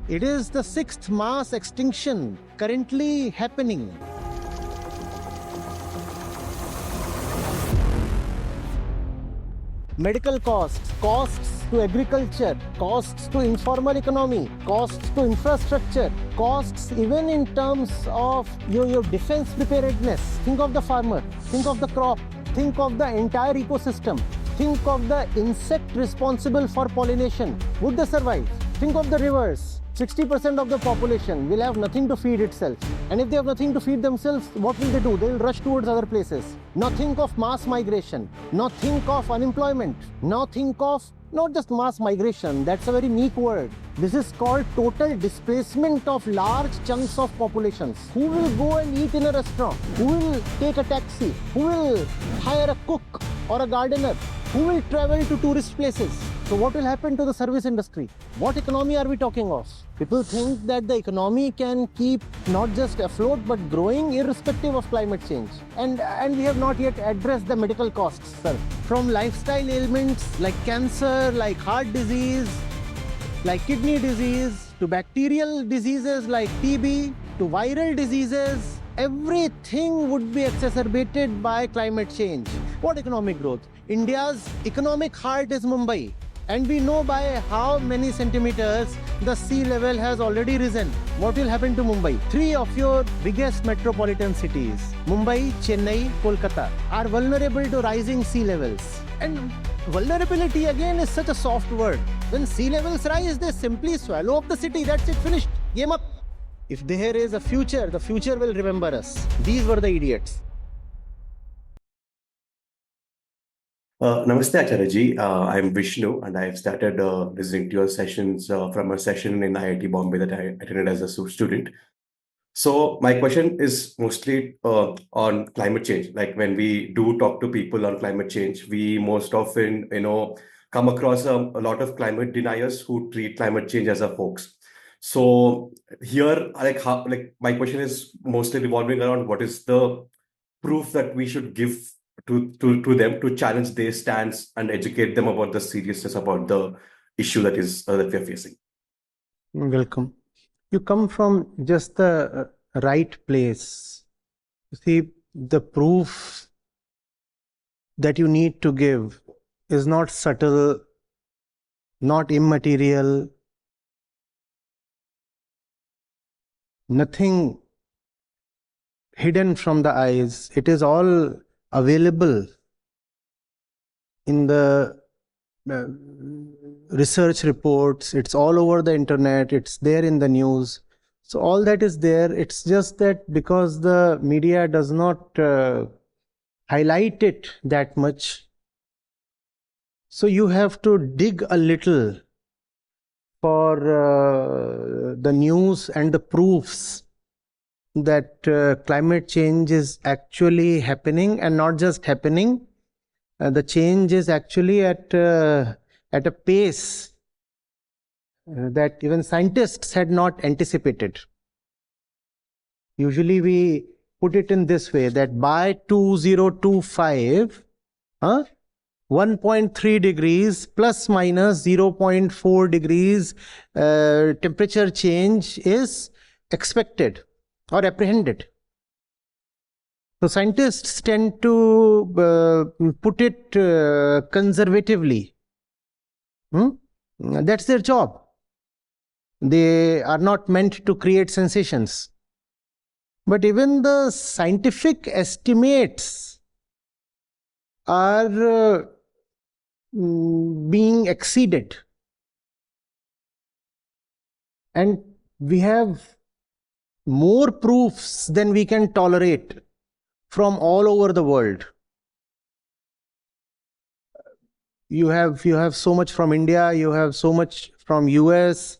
It is the sixth mass extinction currently happening. Medical costs, costs to agriculture, costs to informal economy, costs to infrastructure, costs even in terms of your defense preparedness. Think of the farmer, think of the crop, think of the entire ecosystem, think of the insect responsible for pollination. Would they survive? Think of the rivers. 60% of the population will have nothing to feed itself. And if they have nothing to feed themselves, what will they do? They will rush towards other places. Now think of mass migration. Now think of unemployment. Now think of not just mass migration, that's a very meek word. This is called total displacement of large chunks of populations. Who will go and eat in a restaurant? Who will take a taxi? Who will hire a cook or a gardener? Who will travel to tourist places? So what will happen to the service industry? What economy are we talking of? People think that the economy can keep not just afloat but growing irrespective of climate change. And we have not yet addressed the medical costs, sir. From lifestyle ailments like cancer, like heart disease, like kidney disease, to bacterial diseases like TB, to viral diseases, everything would be exacerbated by climate change. What economic growth? India's economic heart is Mumbai. And we know by how many centimeters the sea level has already risen. What will happen to Mumbai? Three of your biggest metropolitan cities, Mumbai, Chennai, Kolkata, are vulnerable to rising sea levels. And vulnerability again is such a soft word. When sea levels rise, they simply swallow up the city. That's it, finished. Game up. If there is a future, the future will remember us. These were the idiots. Namaste Acharya ji. I'm Vishnu and I've started listening to your sessions from a session in IIT Bombay that I attended as a student. So my question is mostly on climate change. Like when we do talk to people on climate change, we most often, come across a lot of climate deniers who treat climate change as a hoax. So here, my question is mostly revolving around what is the proof that we should give to them to challenge their stance and educate them about the seriousness about the issue that we are facing. Welcome. You come from just the right place. You see, the proof that you need to give is not subtle, not immaterial, nothing hidden from the eyes. It is all available in the research reports. It's all over the internet. It's there in the news. So all that is there. It's just that because the media does not highlight it that much, so you have to dig a little for the news and the proofs that climate change is actually happening, and not just happening. The change is actually at a pace that even scientists had not anticipated. Usually we put it in this way, that by 2025, 1.3 degrees plus minus 0.4 degrees temperature change is expected or apprehended. So scientists tend to put it conservatively. That's their job. They are not meant to create sensations. But even the scientific estimates are being exceeded. And we have more proofs than we can tolerate from all over the world. You have so much from India, you have so much from US,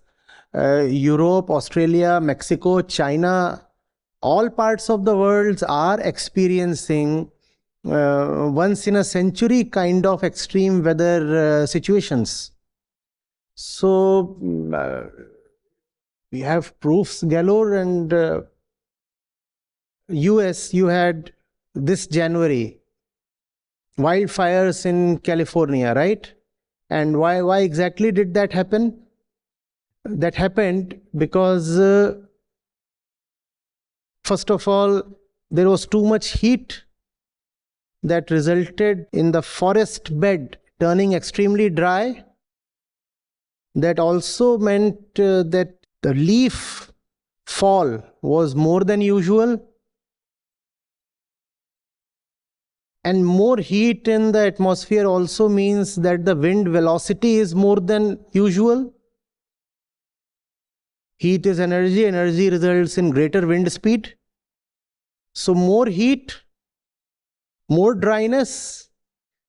Europe, Australia, Mexico, China. All parts of the world are experiencing once in a century kind of extreme weather situations. So we have proofs galore. And US, you had this January wildfires in California, right? And why exactly did that happen? That happened because, first of all, there was too much heat that resulted in the forest bed turning extremely dry. That also meant that the leaf fall was more than usual. And more heat in the atmosphere also means that the wind velocity is more than usual. Heat is energy, energy results in greater wind speed. So more heat, more dryness,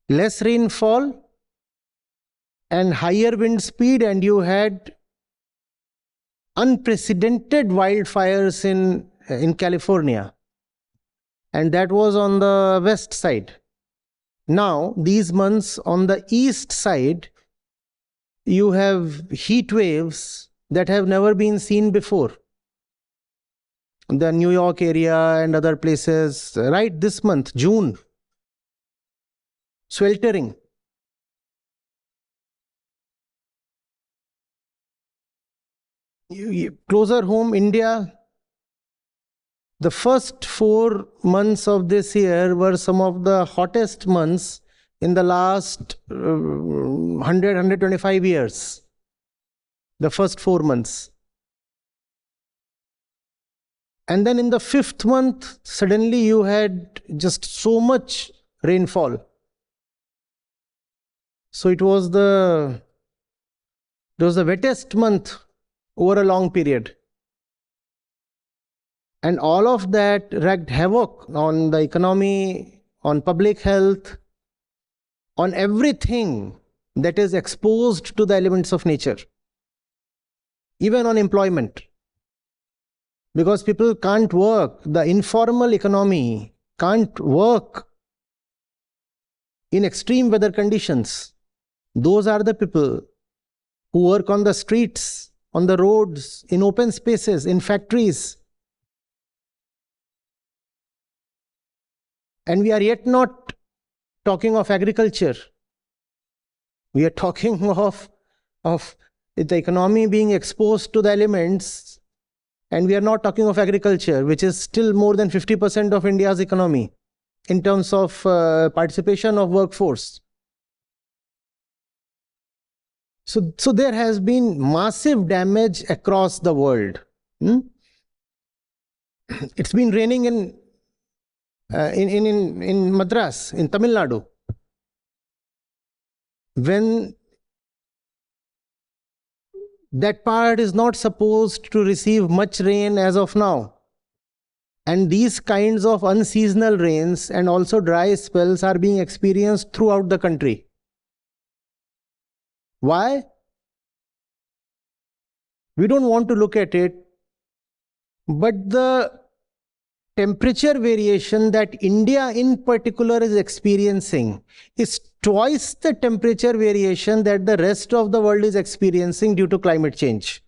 less rainfall, and higher wind speed, and you had unprecedented wildfires in California. And that was on the west side. Now, these months on the east side, you have heat waves that have never been seen before. The New York area and other places, right this month, June, sweltering. Closer home, India, the first 4 months of this year were some of the hottest months in the last 125 years. The first 4 months. And then in the 5th month, suddenly you had just so much rainfall. So it was the wettest month over a long period. And all of that wreaked havoc on the economy, on public health, on everything that is exposed to the elements of nature, even on employment. Because people can't work, the informal economy can't work in extreme weather conditions. Those are the people who work on the streets, on the roads, in open spaces, in factories. And we are yet not talking of agriculture. We are talking of the economy being exposed to the elements, and we are not talking of agriculture, which is still more than 50% of India's economy in terms of participation of workforce. So there has been massive damage across the world. It's been raining in Madras, in Tamil Nadu. When that part is not supposed to receive much rain as of now. And these kinds of unseasonal rains and also dry spells are being experienced throughout the country. Why? We don't want to look at it, but the temperature variation that India in particular is experiencing is twice the temperature variation that the rest of the world is experiencing due to climate change.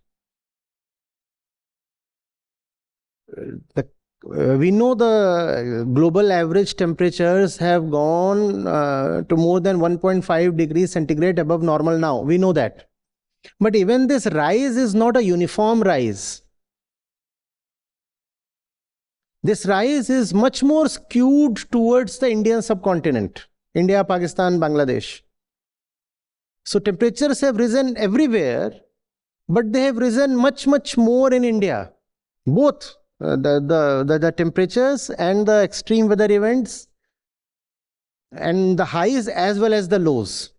We know the global average temperatures have gone to more than 1.5 degrees centigrade above normal now. We know that. But even this rise is not a uniform rise. This rise is much more skewed towards the Indian subcontinent. India, Pakistan, Bangladesh. So temperatures have risen everywhere, but they have risen much, much more in India. Both the temperatures and the extreme weather events, and the highs as well as the lows.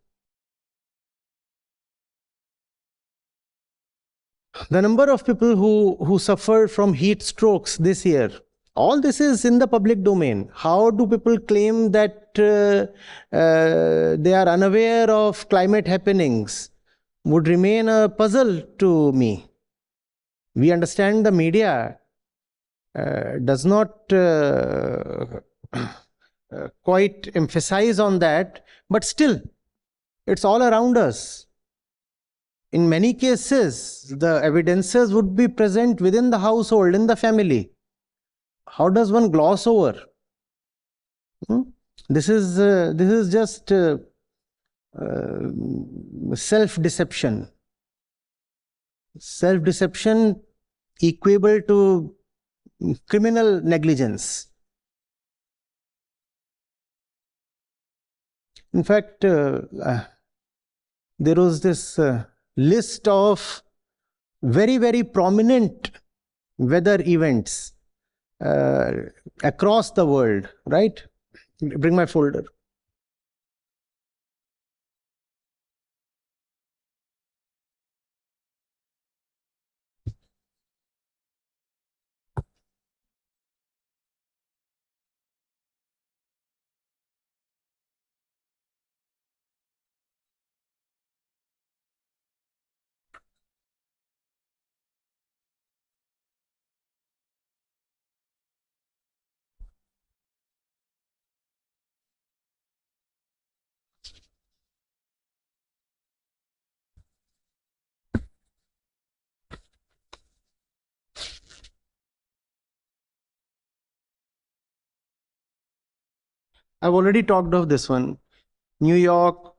The number of people who suffered from heat strokes this year, all this is in the public domain. How do people claim that they are unaware of climate happenings would remain a puzzle to me. We understand the media does not quite emphasize on that, but still, it's all around us. In many cases, the evidences would be present within the household, in the family. How does one gloss over? This is just self-deception. Self-deception equable to criminal negligence. In fact, there was this list of very, very prominent weather events across the world, right? Bring my folder. I've already talked of this one. New York,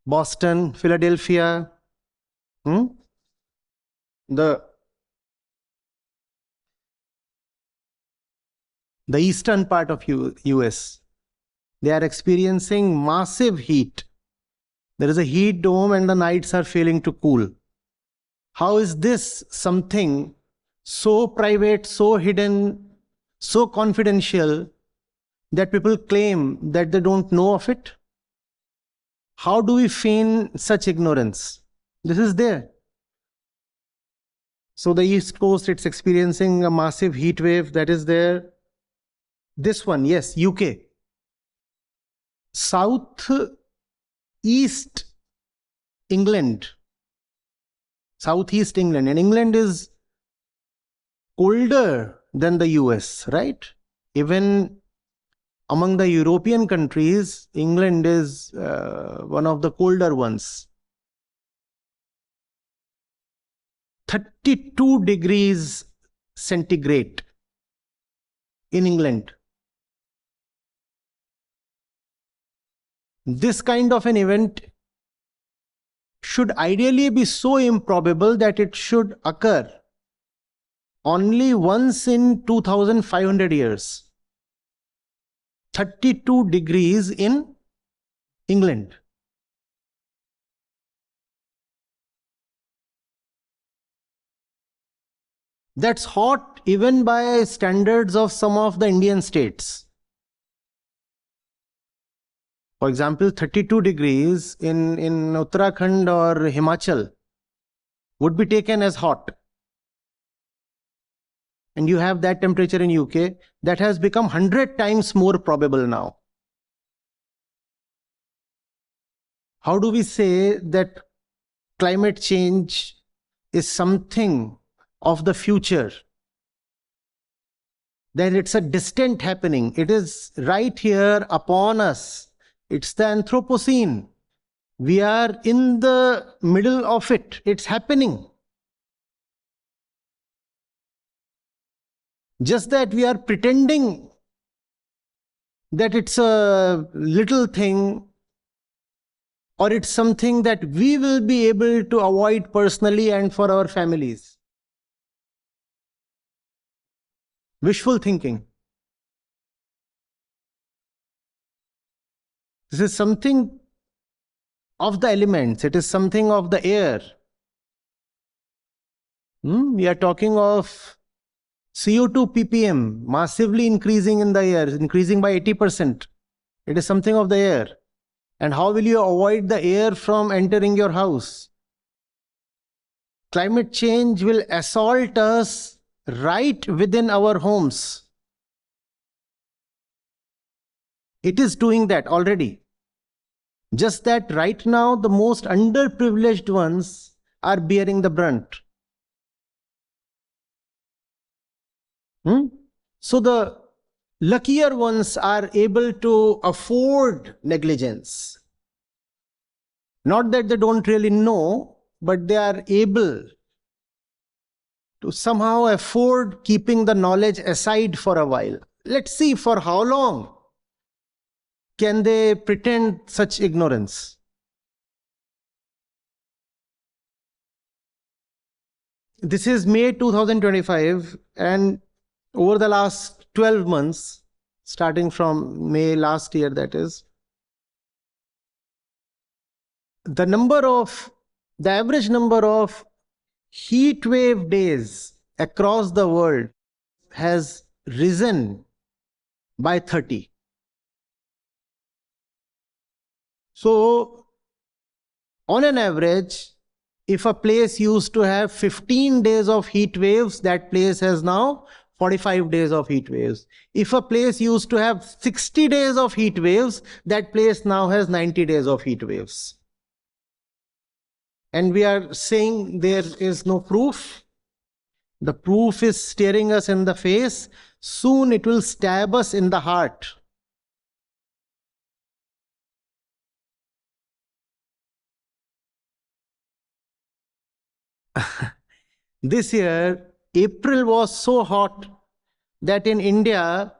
Boston, Philadelphia, the eastern part of US. They are experiencing massive heat. There is a heat dome and the nights are failing to cool. How is this something so private, so hidden, so confidential that people claim that they don't know of it? How do we feign such ignorance? This is there. So the East Coast, it's experiencing a massive heat wave that is there. This one, yes, UK. South East England. Southeast England. And England is colder than the US, right? Even among the European countries, England is one of the colder ones. 32 degrees centigrade in England. This kind of an event should ideally be so improbable that it should occur only once in 2,500 years. 32 degrees in England. That's hot even by standards of some of the Indian states. For example, 32 degrees in Uttarakhand or Himachal would be taken as hot. And you have that temperature in UK, that has become 100 times more probable now. How do we say that climate change is something of the future? That it's a distant happening. It is right here upon us. It's the Anthropocene. We are in the middle of it. It's happening. Just that we are pretending that it's a little thing, or it's something that we will be able to avoid personally and for our families. Wishful thinking. This is something of the elements. It is something of the air. We are talking of CO2 ppm massively increasing in the air, increasing by 80%. It is something of the air. And how will you avoid the air from entering your house? Climate change will assault us right within our homes. It is doing that already. Just that right now, the most underprivileged ones are bearing the brunt. So the luckier ones are able to afford negligence. Not that they don't really know, but they are able to somehow afford keeping the knowledge aside for a while. Let's see for how long can they pretend such ignorance. This is May 2025, and over the last 12 months, starting from May last year, that is, the average number of heat wave days across the world has risen by 30. So, on an average, if a place used to have 15 days of heat waves, that place has now 45 days of heat waves. If a place used to have 60 days of heat waves, that place now has 90 days of heat waves. And we are saying there is no proof. The proof is staring us in the face. Soon it will stab us in the heart. This year, April was so hot that in India,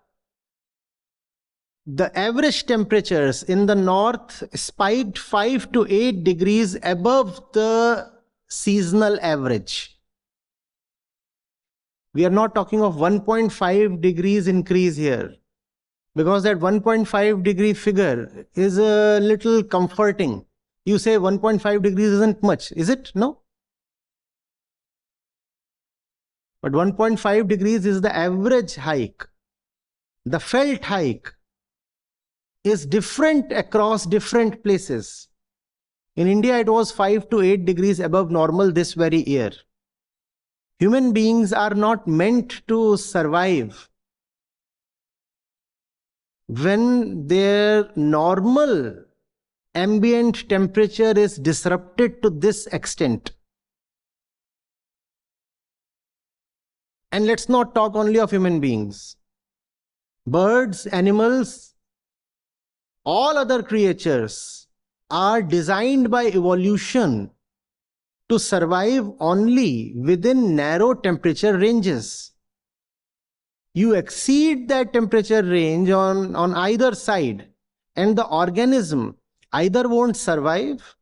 the average temperatures in the north spiked 5 to 8 degrees above the seasonal average. We are not talking of 1.5 degrees increase here, because that 1.5 degree figure is a little comforting. You say 1.5 degrees isn't much, is it? No. But 1.5 degrees is the average hike. The felt hike is different across different places. In India, it was 5 to 8 degrees above normal this very year. Human beings are not meant to survive when their normal ambient temperature is disrupted to this extent. And let's not talk only of human beings. Birds, animals, all other creatures are designed by evolution to survive only within narrow temperature ranges. You exceed that temperature range on either side, and the organism either won't survive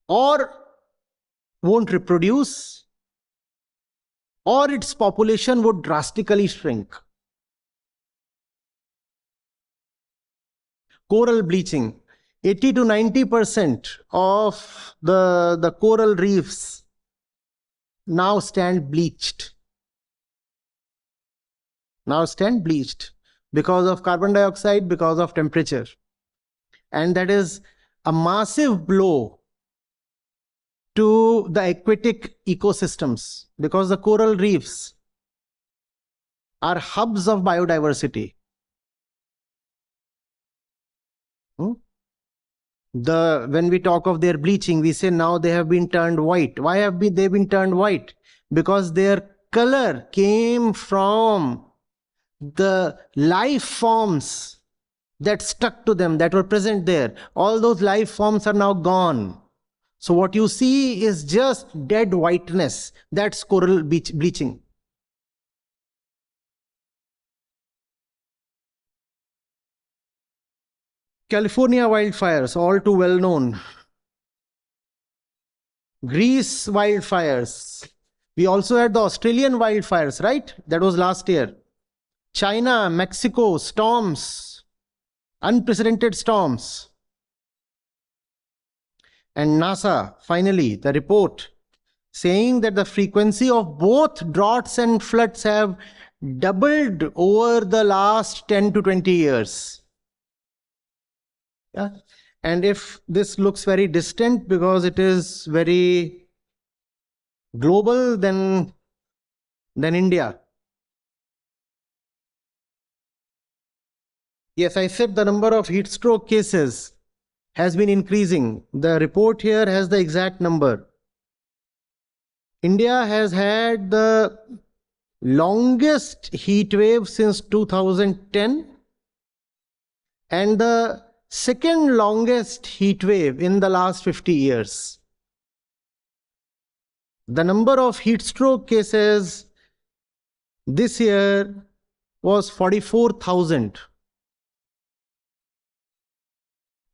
or won't reproduce, or its population would drastically shrink. Coral bleaching. 80 to 90% of the coral reefs now stand bleached. Because of carbon dioxide, because of temperature. And that is a massive blow to the aquatic ecosystems, because the coral reefs are hubs of biodiversity. When we talk of their bleaching, we say now they have been turned white. Why have they been turned white? Because their color came from the life forms that stuck to them, that were present there. All those life forms are now gone. So what you see is just dead whiteness. That's coral bleaching. California wildfires, all too well known. Greece wildfires. We also had the Australian wildfires, right? That was last year. China, Mexico, storms, unprecedented storms. And NASA, finally, the report saying that the frequency of both droughts and floods have doubled over the last 10 to 20 years. Yeah. And if this looks very distant because it is very global, then India. Yes, I said the number of heat stroke cases has been increasing. The report here has the exact number. India has had the longest heat wave since 2010 and the second longest heat wave in the last 50 years. The number of heat stroke cases this year was 44,000.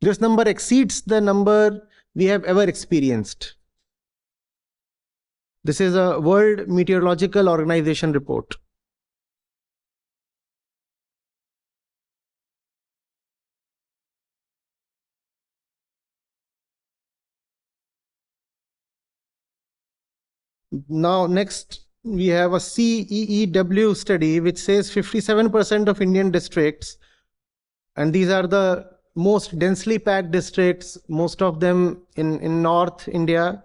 This number exceeds the number we have ever experienced. This is a World Meteorological Organization report. Now, next, we have a CEEW study which says 57% of Indian districts, and these are the most densely packed districts, most of them in North India.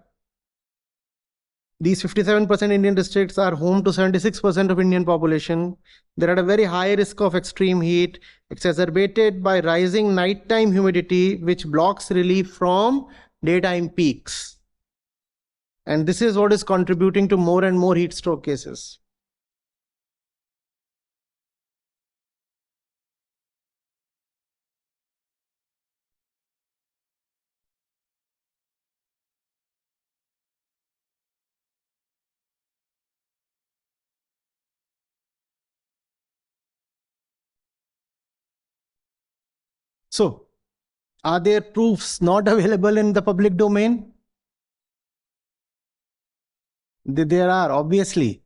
These 57% Indian districts are home to 76% of Indian population. They're at a very high risk of extreme heat, exacerbated by rising nighttime humidity, which blocks relief from daytime peaks. And this is what is contributing to more and more heat stroke cases. So, are there proofs not available in the public domain? There are, obviously.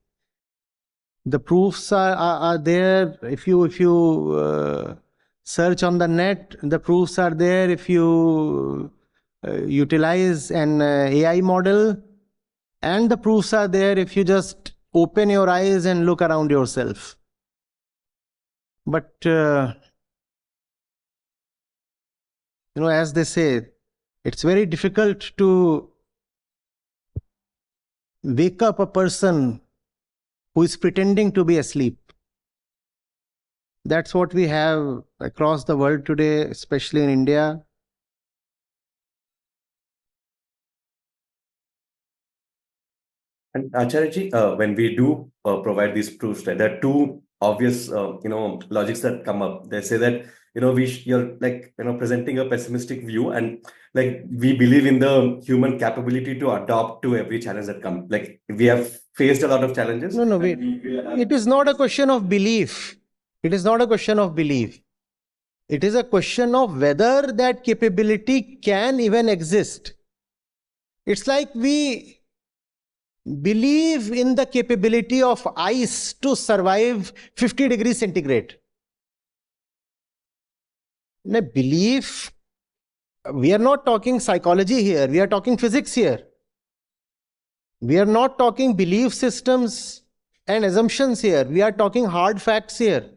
The proofs are there. If you search on the net, the proofs are there. If you utilize an AI model, and the proofs are there if you just open your eyes and look around yourself. But as they say, it's very difficult to wake up a person who is pretending to be asleep. That's what we have across the world today, especially in India. And Acharya, when we do provide these proofs, right, there are two obvious, logics that come up. They say that, you're like, presenting a pessimistic view, and like we believe in the human capability to adapt to every challenge that comes. Like we have faced a lot of challenges. No, wait. It is not a question of belief. It is not a question of belief. It is a question of whether that capability can even exist. It's like we believe in the capability of ice to survive 50 degrees centigrade. Now, belief, we are not talking psychology here, we are talking physics here. We are not talking belief systems and assumptions here, we are talking hard facts here.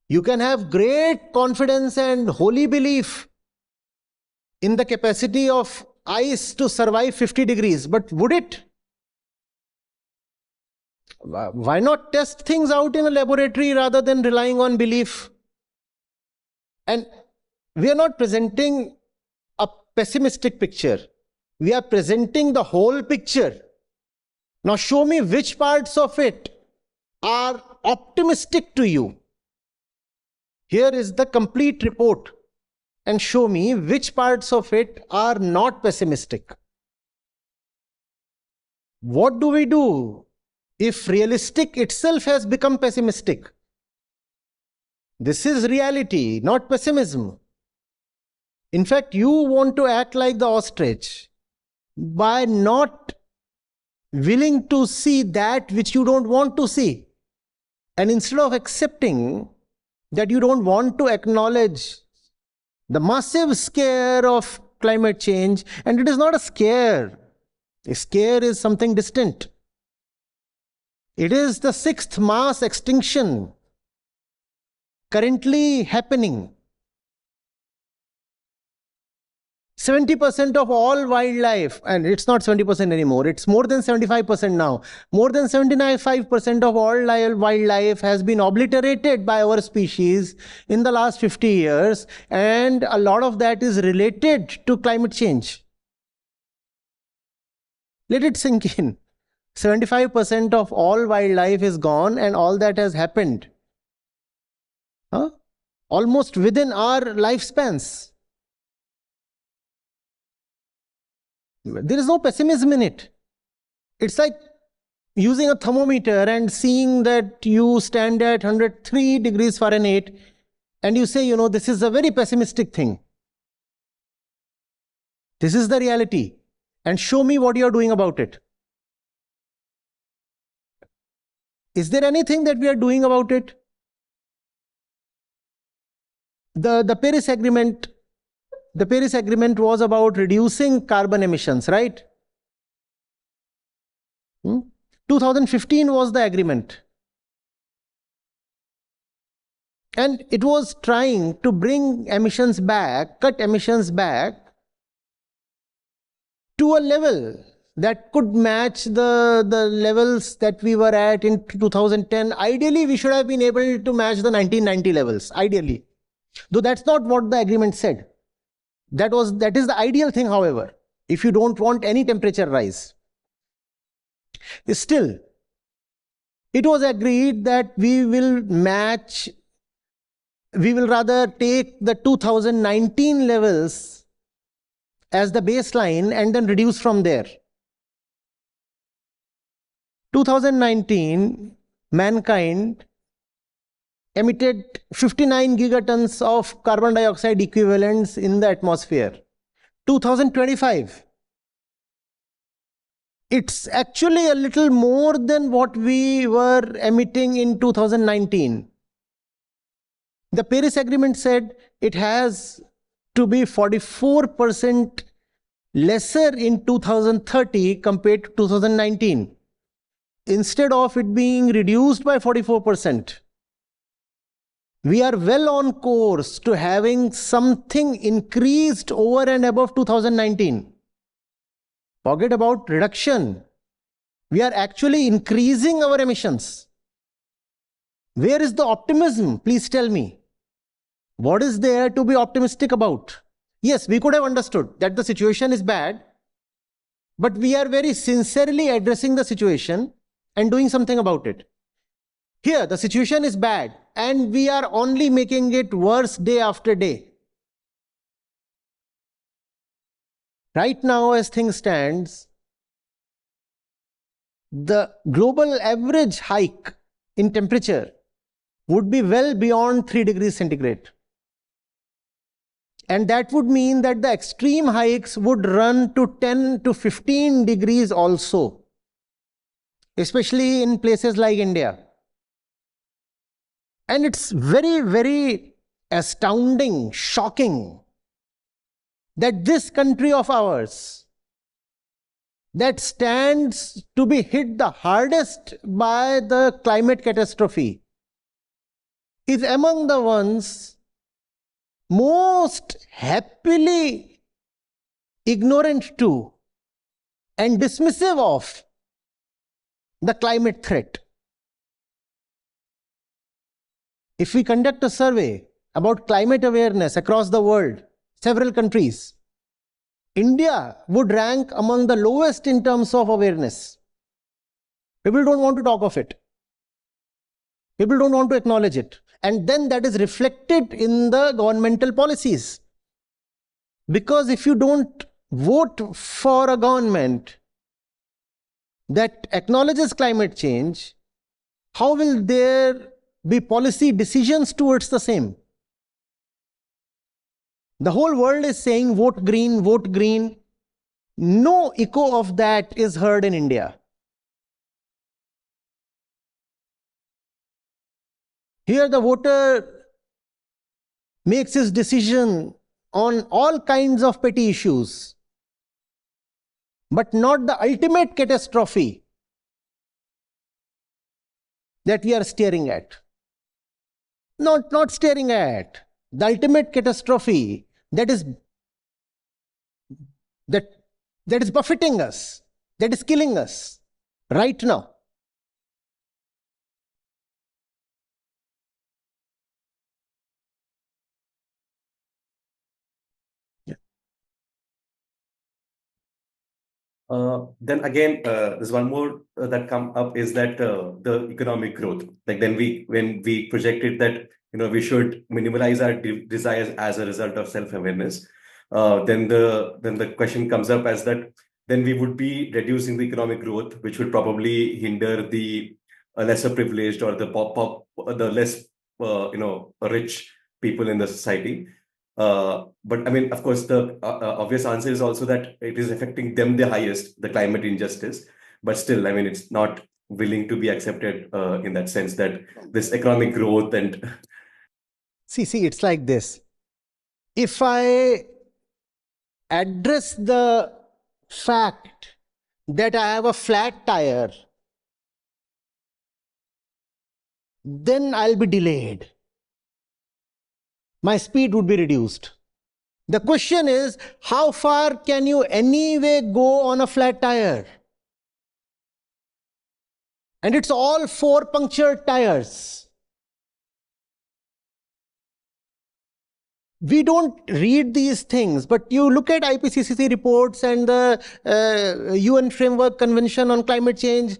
You can have great confidence and holy belief in the capacity of ice to survive 50 degrees, but would it? Why not test things out in a laboratory rather than relying on belief? And we are not presenting a pessimistic picture. We are presenting the whole picture. Now show me which parts of it are optimistic to you. Here is the complete report, and show me which parts of it are not pessimistic. What do we do if realistic itself has become pessimistic? This is reality, not pessimism. In fact, you want to act like the ostrich by not willing to see that which you don't want to see. And instead of accepting that you don't want to acknowledge the massive scare of climate change, and it is not a scare. A scare is something distant. It is the 6th mass extinction currently happening. 70% of all wildlife, and it's not 70% anymore, it's more than 75% now. More than 75% of all wildlife has been obliterated by our species in the last 50 years, and a lot of that is related to climate change. Let it sink in. 75% of all wildlife is gone, and all that has happened almost within our lifespans. There is no pessimism in it. It's like using a thermometer and seeing that you stand at 103 degrees Fahrenheit and you say, this is a very pessimistic thing. This is the reality, and show me what you are doing about it. Is there anything that we are doing about it? The Paris Agreement, was about reducing carbon emissions, right? 2015 was the agreement. And it was trying to bring emissions back, cut emissions back to a level that could match the levels that we were at in 2010. Ideally, we should have been able to match the 1990 levels, ideally. Though that's not what the agreement said. That is the ideal thing, however, if you don't want any temperature rise. Still, it was agreed that we will rather take the 2019 levels as the baseline and then reduce from there. 2019, mankind emitted 59 gigatons of carbon dioxide equivalents in the atmosphere. 2025, it's actually a little more than what we were emitting in 2019. The Paris Agreement said it has to be 44% lesser in 2030 compared to 2019. Instead of it being reduced by 44%, we are well on course to having something increased over and above 2019. Forget about reduction. We are actually increasing our emissions. Where is the optimism? Please tell me. What is there to be optimistic about? Yes, we could have understood that the situation is bad, but we are very sincerely addressing the situation and doing something about it. Here, the situation is bad, and we are only making it worse day after day. Right now, as things stands, the global average hike in temperature would be well beyond 3 degrees centigrade. And that would mean that the extreme hikes would run to 10 to 15 degrees also, especially in places like India. And it's very, very astounding, shocking that this country of ours, that stands to be hit the hardest by the climate catastrophe, is among the ones most happily ignorant to and dismissive of the climate threat. If we conduct a survey about climate awareness across the world, several countries, India would rank among the lowest in terms of awareness. People don't want to talk of it. People don't want to acknowledge it. And then that is reflected in the governmental policies. Because if you don't vote for a government that acknowledges climate change, how will there be policy decisions towards the same? The whole world is saying vote green, vote green. No echo of that is heard in India. Here the voter makes his decision on all kinds of petty issues, but not the ultimate catastrophe that we are staring at. Not staring at. The ultimate catastrophe that is buffeting us, that is killing us right now. Then again, there's one more that come up is that the economic growth. Like then when we projected that we should minimize our desires as a result of self-awareness, then the question comes up as that then we would be reducing the economic growth, which would probably hinder the lesser privileged or the less rich people in the society. But I mean, of course, the obvious answer is also that it is affecting them the highest, the climate injustice. But still, I mean, it's not willing to be accepted in that sense that this economic growth and See, it's like this. If I address the fact that I have a flat tire, then I'll be delayed. My speed would be reduced. The question is, how far can you anyway go on a flat tire? And it's all 4 punctured tires. We don't read these things, but you look at IPCC reports and the UN Framework Convention on Climate Change.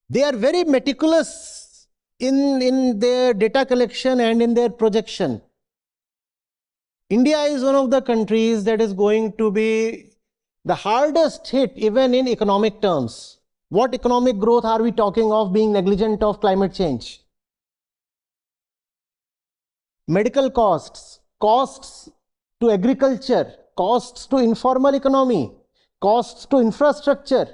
They are very meticulous in their data collection and in their projection. India is one of the countries that is going to be the hardest hit even in economic terms. What economic growth are we talking of being negligent of climate change? Medical costs, costs to agriculture, costs to informal economy, costs to infrastructure,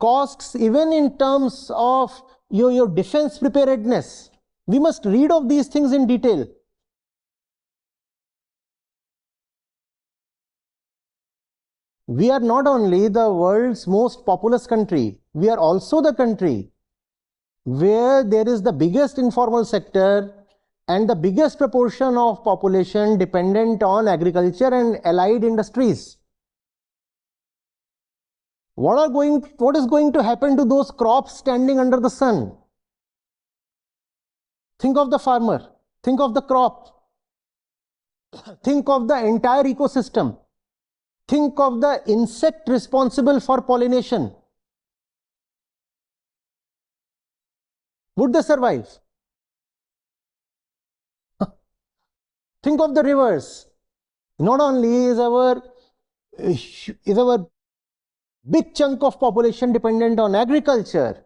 costs even in terms of your defense preparedness. We must read of these things in detail. We are not only the world's most populous country, we are also the country where there is the biggest informal sector and the biggest proportion of population dependent on agriculture and allied industries. What is going to happen to those crops standing under the sun? Think of the farmer, think of the crop, think of the entire ecosystem, think of the insect responsible for pollination. Would they survive? Think of the rivers. Not only is our big chunk of population dependent on agriculture,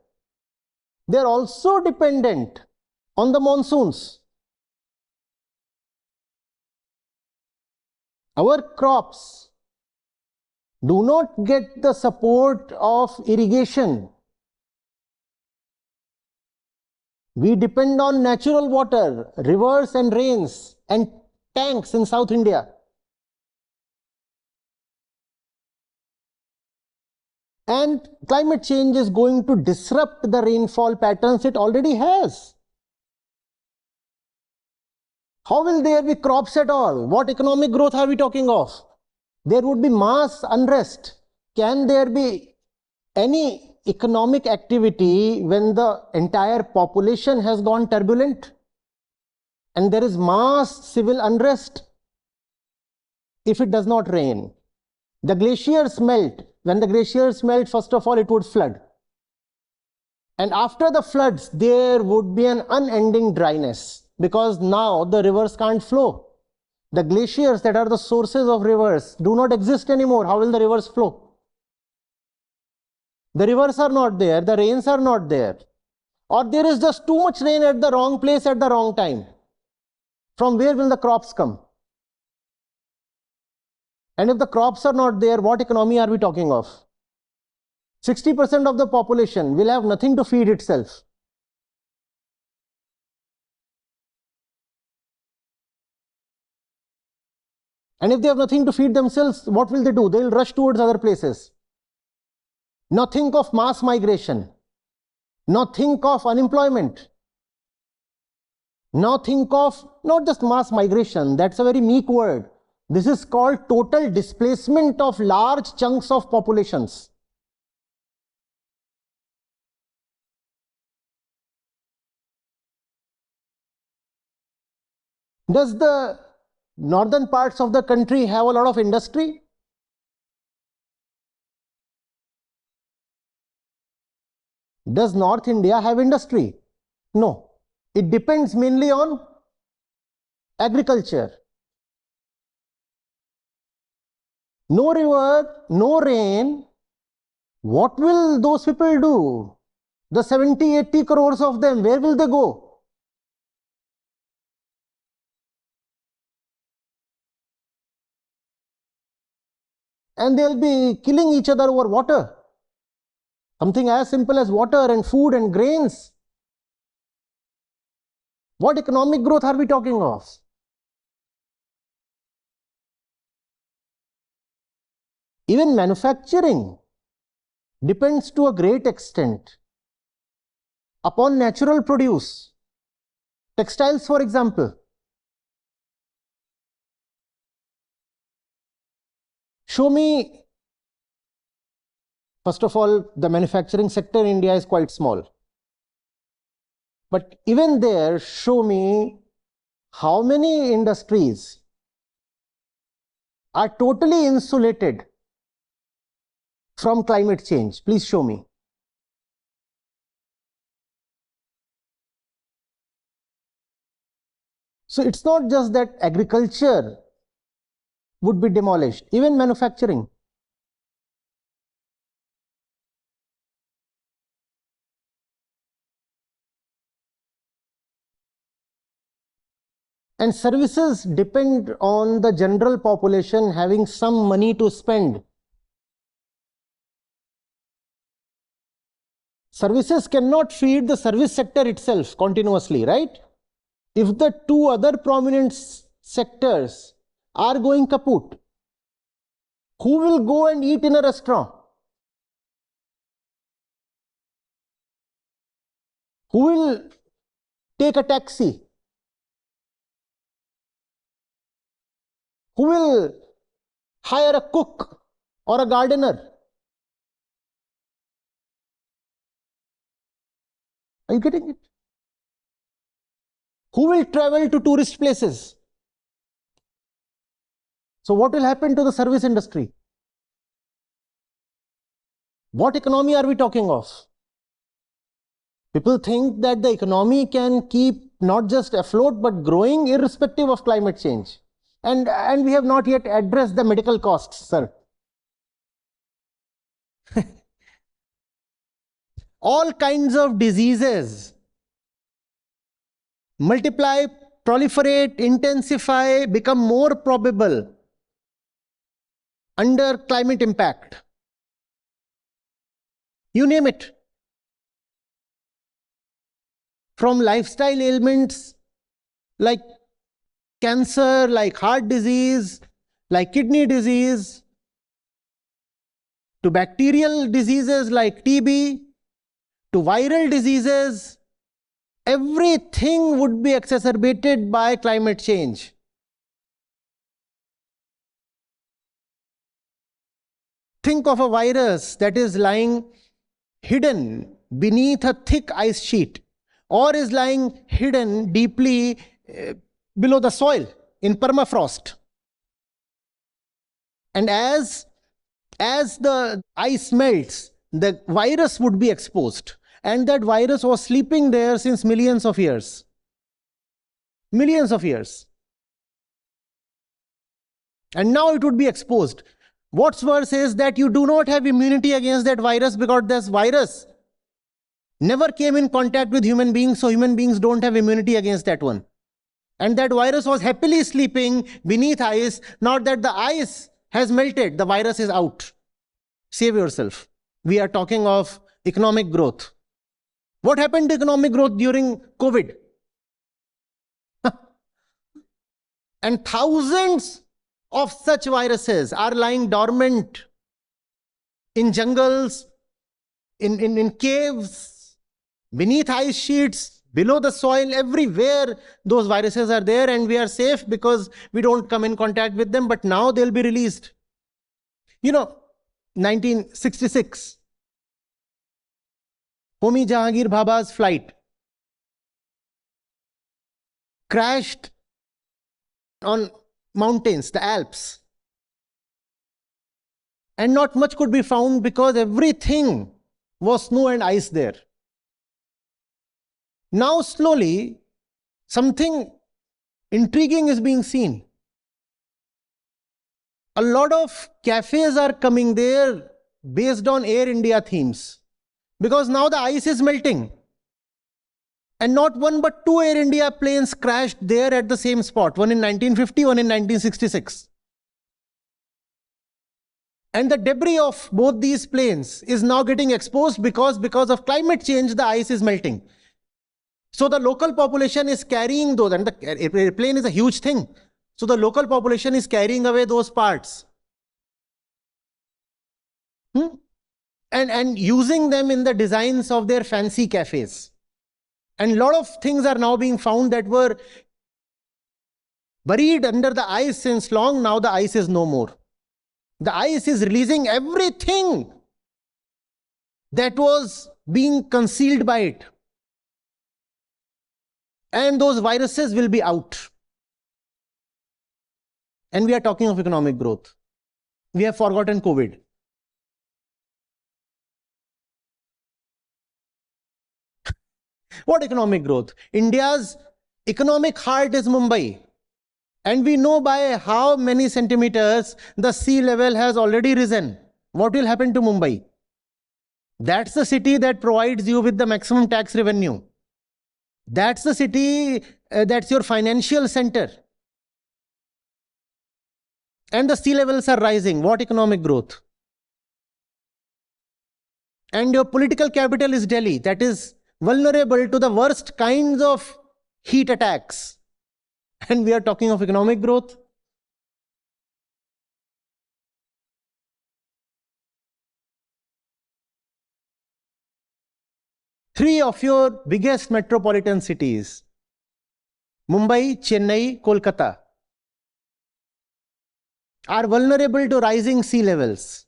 they are also dependent on the monsoons. Our crops do not get the support of irrigation. We depend on natural water, rivers and rains and tanks in South India. And climate change is going to disrupt the rainfall patterns it already has. How will there be crops at all? What economic growth are we talking of? There would be mass unrest. Can there be any economic activity when the entire population has gone turbulent and there is mass civil unrest? If it does not rain, the glaciers melt. When the glaciers melt, first of all, it would flood. And after the floods, there would be an unending dryness because now the rivers can't flow. The glaciers that are the sources of rivers do not exist anymore. How will the rivers flow? The rivers are not there, the rains are not there. Or there is just too much rain at the wrong place at the wrong time. From where will the crops come? And if the crops are not there, what economy are we talking of? 60% of the population will have nothing to feed itself. And if they have nothing to feed themselves, what will they do? They will rush towards other places. Now think of mass migration. Now think of unemployment. Now think of not just mass migration, that's a very meek word. This is called total displacement of large chunks of populations. Does the northern parts of the country have a lot of industry? Does North India have industry? No. It depends mainly on agriculture. No river, no rain. What will those people do? The 70-80 crores of them, where will they go? and they'll be killing each other over water. Something as simple as water and food and grains. What economic growth are we talking of? Even manufacturing depends to a great extent upon natural produce. Textiles, for example. Show me, first of all, the manufacturing sector in India is quite small. But even there, show me how many industries are totally insulated from climate change. Please show me. So it's not just that agriculture would be demolished, even manufacturing. And services depend on the general population having some money to spend. Services cannot feed the service sector itself continuously, right? If the two other prominent sectors are going kaput, who will go and eat in a restaurant? Who will take a taxi? Who will hire a cook or a gardener? Are you getting it? Who will travel to tourist places? So what will happen to the service industry? What economy are we talking of? People think that the economy can keep not just afloat but growing irrespective of climate change. And we have not yet addressed the medical costs, sir. All kinds of diseases multiply, proliferate, intensify, become more probable under climate impact. You name it. From lifestyle ailments like cancer, like heart disease, like kidney disease, to bacterial diseases like TB, to viral diseases, everything would be exacerbated by climate change. Think of a virus that is lying hidden beneath a thick ice sheet or is lying hidden deeply below the soil in permafrost. And as the ice melts, the virus would be exposed. And that virus was sleeping there since millions of years. Millions of years. And now it would be exposed. What's worse is that you do not have immunity against that virus because this virus never came in contact with human beings, so human beings don't have immunity against that one. And that virus was happily sleeping beneath ice. Now that the ice has melted, the virus is out. Save yourself. We are talking of economic growth. What happened to economic growth during COVID? And thousands of such viruses are lying dormant in jungles, in caves, beneath ice sheets, below the soil, everywhere those viruses are there, and we are safe because we don't come in contact with them, but now they'll be released. You know, 1966, Homi Jahangir Bhabha's flight crashed on mountains, the Alps. And not much could be found because everything was snow and ice there. Now slowly, something intriguing is being seen. A lot of cafes are coming there based on Air India themes. Because now the ice is melting. And not one but two Air India planes crashed there at the same spot. One in 1950, one in 1966. And the debris of both these plains is now getting exposed because of climate change, the ice is melting. So the local population is carrying those, and the airplane is a huge thing. So the local population is carrying away those parts. And using them in the designs of their fancy cafes. And a lot of things are now being found that were buried under the ice since long. Now the ice is no more. The ice is releasing everything that was being concealed by it. And those viruses will be out. And we are talking of economic growth. We have forgotten COVID. What economic growth? India's economic heart is Mumbai. And we know by how many centimeters the sea level has already risen. What will happen to Mumbai? That's the city that provides you with the maximum tax revenue. That's the city that's your financial center. And the sea levels are rising. What economic growth? And your political capital is Delhi. That is vulnerable to the worst kinds of heat attacks. And we are talking of economic growth. Three of your biggest metropolitan cities, Mumbai, Chennai, Kolkata, are vulnerable to rising sea levels.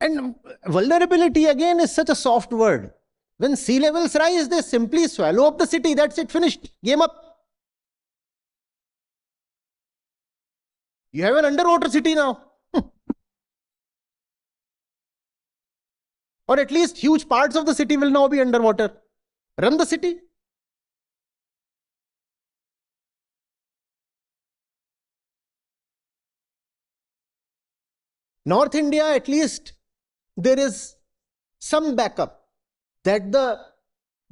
And vulnerability again is such a soft word. When sea levels rise, they simply swallow up the city. That's it, finished. Game up. You have an underwater city now. Or at least huge parts of the city will now be underwater. Run the city. North India, at least, there is some backup that the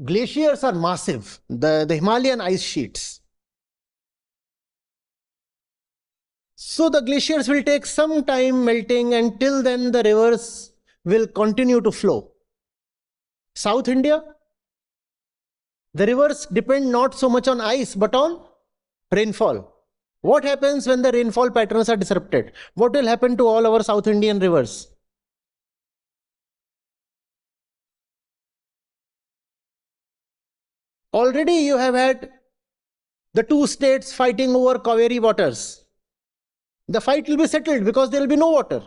glaciers are massive, the Himalayan ice sheets. So the glaciers will take some time melting, and till then the rivers will continue to flow. South India, the rivers depend not so much on ice but on rainfall. What happens when the rainfall patterns are disrupted? What will happen to all our South Indian rivers? Already you have had the two states fighting over Kaveri waters. The fight will be settled because there will be no water.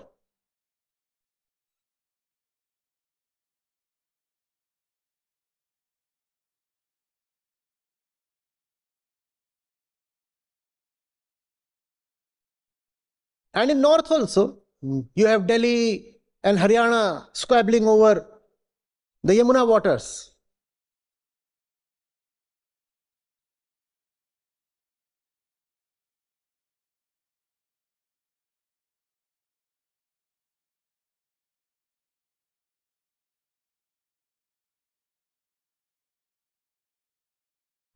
And in north also, you have Delhi and Haryana squabbling over the Yamuna waters.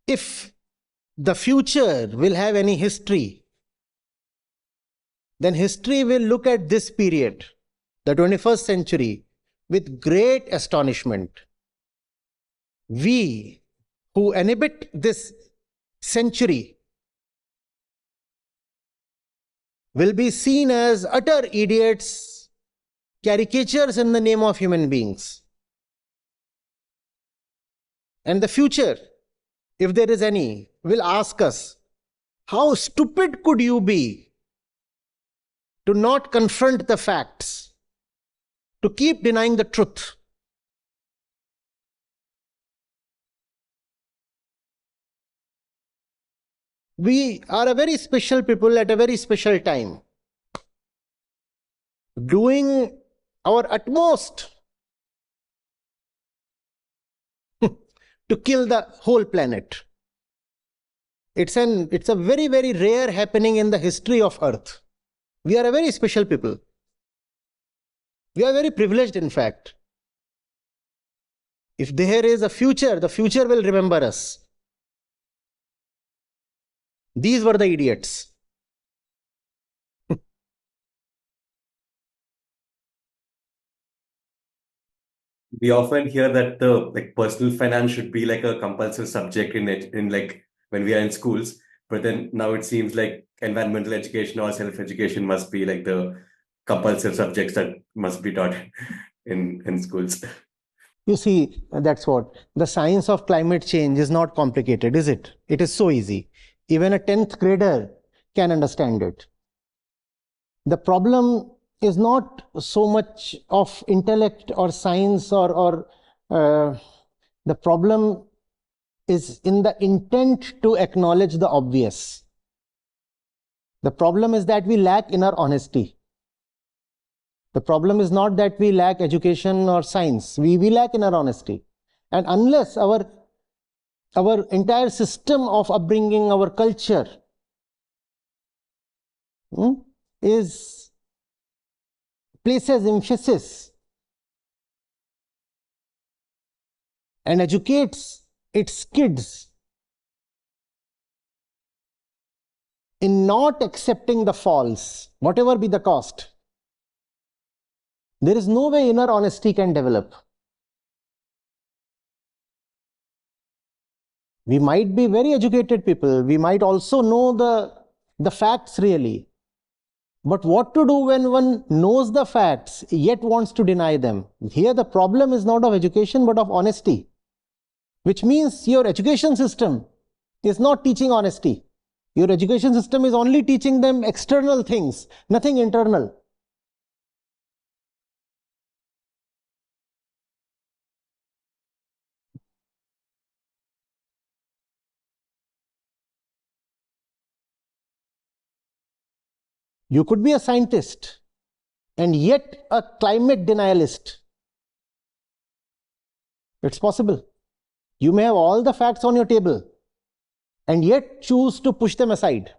If the future will have any history, then history will look at this period, the 21st century, with great astonishment. We who inhabit this century will be seen as utter idiots, caricatures in the name of human beings. And the future, if there is any, will ask us, how stupid could you be to not confront the facts, to keep denying the truth? We are a very special people at a very special time, doing our utmost to kill the whole planet. It's a very, very rare happening in the history of Earth. We are a very special people. We are very privileged, in fact. If there is a future, the future will remember us. These were the idiots. We often hear that the like personal finance should be like a compulsory subject in it in like when we are in schools, but then now it seems like environmental education or self-education must be like the compulsory subjects that must be taught in schools. You see, that's what. The science of climate change is not complicated, is it? It is so easy. Even a 10th grader can understand it. The problem is not so much of intellect or science or the problem is in the intent to acknowledge the obvious. The problem is that we lack inner honesty. The problem is not that we lack education or science. We lack inner honesty. And unless our entire system of upbringing, our culture is places emphasis and educates its kids in not accepting the false, whatever be the cost, there is no way inner honesty can develop. We might be very educated people. We might also know the facts really. But what to do when one knows the facts yet wants to deny them? Here the problem is not of education but of honesty, which means your education system is not teaching honesty. Your education system is only teaching them external things, nothing internal. You could be a scientist and yet a climate denialist. It's possible. You may have all the facts on your table and yet choose to push them aside.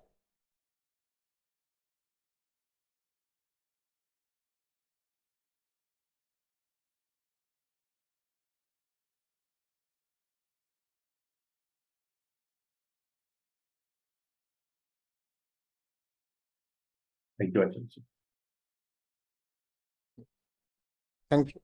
Thank you, Acharya. Thank you.